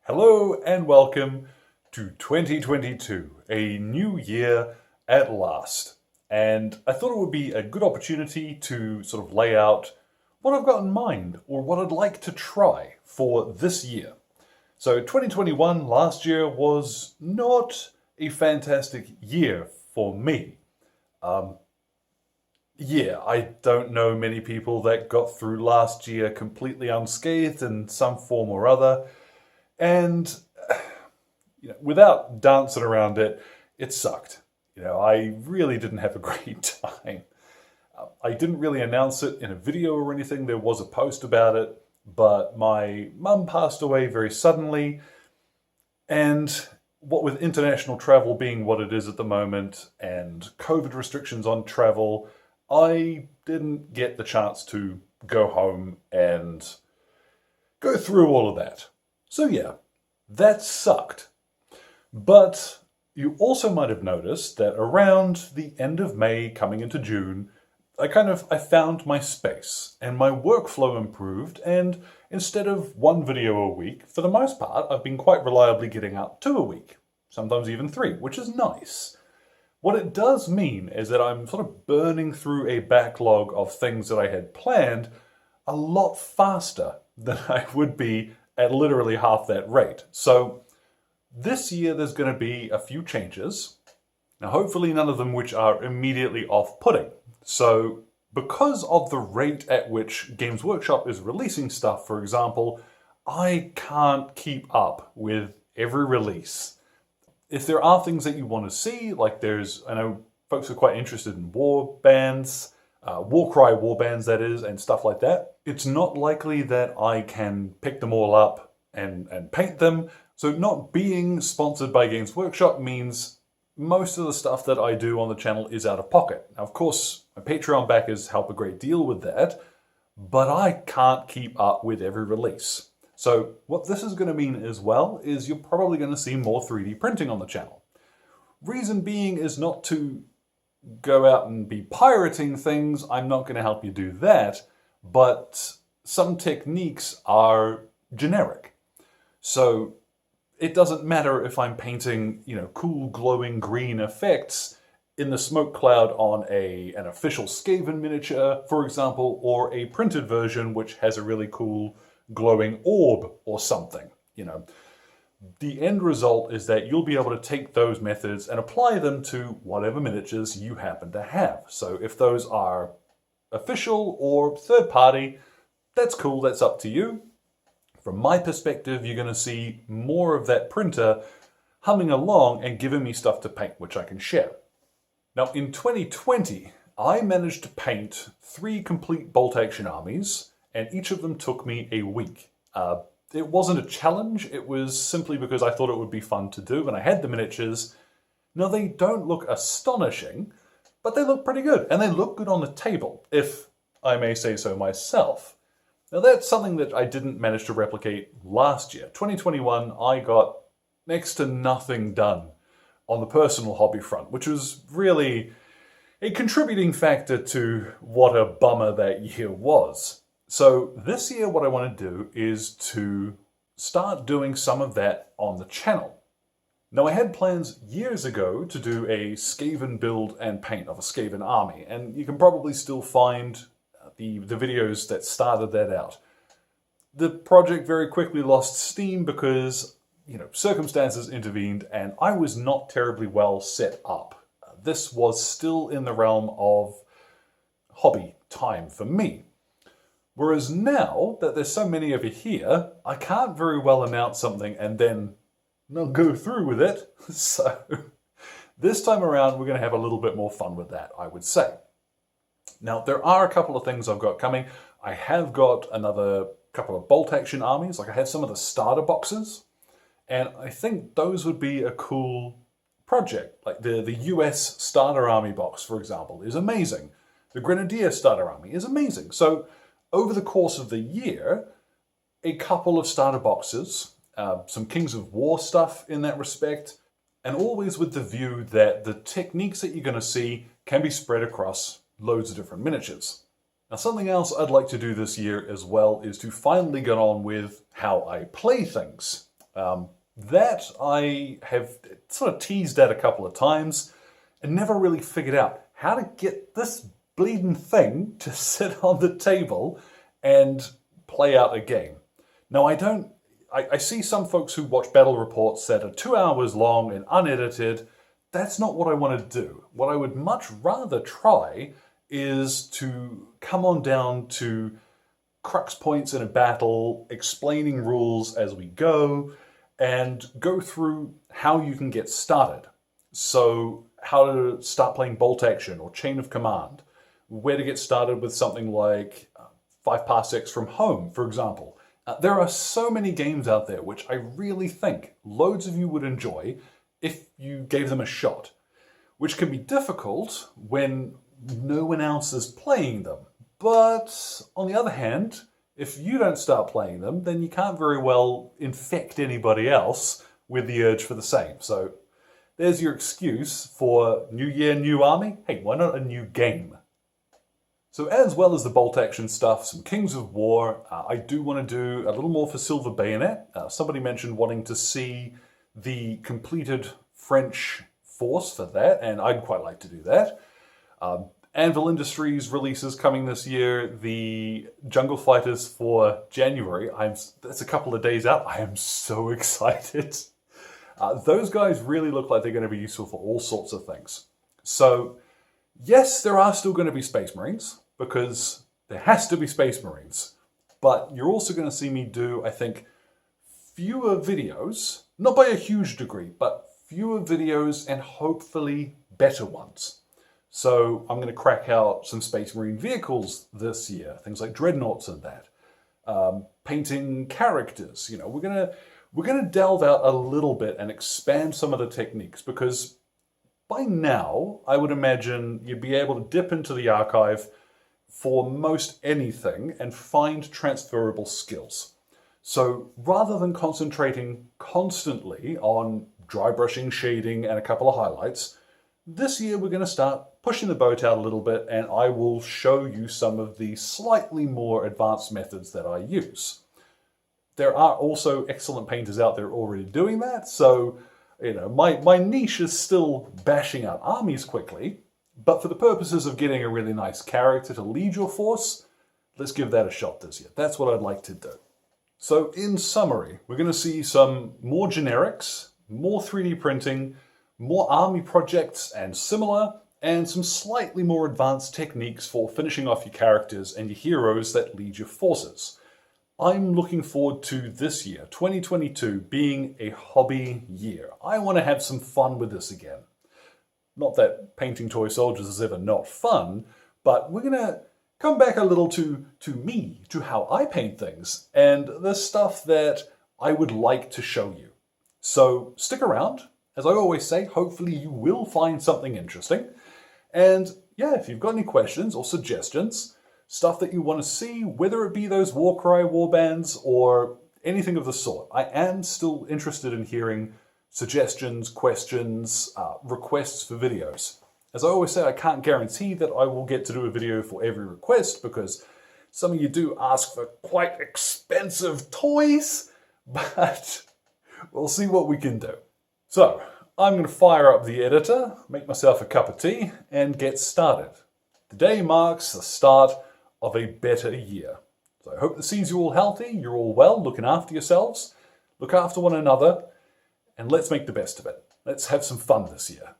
Hello and welcome to 2022, a new year at last. And I thought it would be a good opportunity to sort of lay out what I've got in mind or what I'd like to try for this year. So 2021 last year was not a fantastic year for me. I don't know many people that got through last year completely unscathed in some form or other. And without dancing around it, it sucked. I really didn't have a great time. I didn't really announce it in a video or anything. There was a post about it, but my mum passed away very suddenly. And what with international travel being what it is at the moment and COVID restrictions on travel, I didn't get the chance to go home and go through all of that. So yeah, that sucked. But you also might have noticed that around the end of May, coming into June, I found my space and my workflow improved, and instead of one video a week, for the most part, I've been quite reliably getting out 2 a week, sometimes even 3, which is nice. What it does mean is that I'm sort of burning through a backlog of things that I had planned a lot faster than I would be at literally half that rate. So this year there's going to be a few changes. Now hopefully none of them which are immediately off-putting. So because of the rate at which Games Workshop is releasing stuff, for example, I can't keep up with every release. If there are things that you want to see, like I know folks are quite interested in war bands, Warcry warbands that is, and stuff like that. It's not likely that I can pick them all up and paint them. So not being sponsored by Games Workshop means most of the stuff that I do on the channel is out of pocket. Now, of course, my Patreon backers help a great deal with that, but I can't keep up with every release. So what this is going to mean as well is you're probably going to see more 3D printing on the channel. Reason being is not to go out and be pirating things. I'm not going to help you do that, but some techniques are generic. So it doesn't matter if I'm painting, cool glowing green effects in the smoke cloud on an official Skaven miniature, for example, or a printed version which has a really cool glowing orb or something, The end result is that you'll be able to take those methods and apply them to whatever miniatures you happen to have. So if those are official or third party, that's cool, that's up to you. From my perspective, you're going to see more of that printer humming along and giving me stuff to paint, which I can share. Now in 2020, I managed to paint 3 complete bolt action armies, and each of them took me a week. It wasn't a challenge, it was simply because I thought it would be fun to do, and I had the miniatures. Now they don't look astonishing, but they look pretty good, and they look good on the table, if I may say so myself. Now that's something that I didn't manage to replicate last year. 2021, I got next to nothing done on the personal hobby front, which was really a contributing factor to what a bummer that year was. So this year what I want to do is to start doing some of that on the channel. Now I had plans years ago to do a Skaven build and paint of a Skaven army, and you can probably still find the videos that started that out. The project very quickly lost steam because, circumstances intervened and I was not terribly well set up. This was still in the realm of hobby time for me. Whereas now that there's so many of you here, I can't very well announce something and then not go through with it. So this time around, we're going to have a little bit more fun with that, I would say. Now, there are a couple of things I've got coming. I have got another couple of bolt action armies. Like I have some of the starter boxes, and I think those would be a cool project. Like the US starter army box, for example, is amazing. The Grenadier starter army is amazing. So over the course of the year, a couple of starter boxes, some Kings of War stuff in that respect, and always with the view that the techniques that you're going to see can be spread across loads of different miniatures. Now something else I'd like to do this year as well is to finally get on with how I play things. That I have sort of teased at a couple of times and never really figured out how to get this bleeding thing to sit on the table and play out a game. Now, I see some folks who watch battle reports that are 2 hours long and unedited. That's not what I want to do. What I would much rather try is to come on down to crux points in a battle, explaining rules as we go, and go through how you can get started. So how to start playing bolt action or chain of command, where to get started with something like 5 parsecs from home, for example. There are so many games out there which I really think loads of you would enjoy if you gave them a shot, which can be difficult when no one else is playing them. But on the other hand, if you don't start playing them, then you can't very well infect anybody else with the urge for the same. So there's your excuse for new year, new army. Hey, why not a new game? So as well as the bolt action stuff, some Kings of War, I do want to do a little more for Silver Bayonet. Somebody mentioned wanting to see the completed French force for that, and I'd quite like to do that. Anvil Industries releases coming this year, the Jungle Fighters for January. That's a couple of days out. I am so excited. Those guys really look like they're going to be useful for all sorts of things. So yes, there are still going to be Space Marines, because there has to be Space Marines. But you're also going to see me do, I think, fewer videos, not by a huge degree, but fewer videos and hopefully better ones. So I'm going to crack out some Space Marine vehicles this year, things like dreadnoughts and that. Painting characters, we're going to delve out a little bit and expand some of the techniques, because by now I would imagine you'd be able to dip into the archive for most anything and find transferable skills. So rather than concentrating constantly on dry brushing, shading, and a couple of highlights, this year we're going to start pushing the boat out a little bit, and I will show you some of the slightly more advanced methods that I use. There are also excellent painters out there already doing that, so my niche is still bashing out armies quickly, but for the purposes of getting a really nice character to lead your force, let's give that a shot this year. That's what I'd like to do. So in summary, we're going to see some more generics, more 3D printing, more army projects and similar, and some slightly more advanced techniques for finishing off your characters and your heroes that lead your forces. I'm looking forward to this year, 2022, being a hobby year. I want to have some fun with this again. Not that painting toy soldiers is ever not fun, but we're going to come back a little to me, to how I paint things, and the stuff that I would like to show you. So stick around. As I always say, hopefully you will find something interesting. And yeah, if you've got any questions or suggestions, stuff that you want to see, whether it be those Warcry warbands or anything of the sort, I am still interested in hearing suggestions, questions, requests for videos. As I always say, I can't guarantee that I will get to do a video for every request, because some of you do ask for quite expensive toys, but we'll see what we can do. So, I'm going to fire up the editor, make myself a cup of tea, and get started. Today marks the start of a better year. So I hope this sees you all healthy, you're all well, looking after yourselves, look after one another, and let's make the best of it. Let's have some fun this year.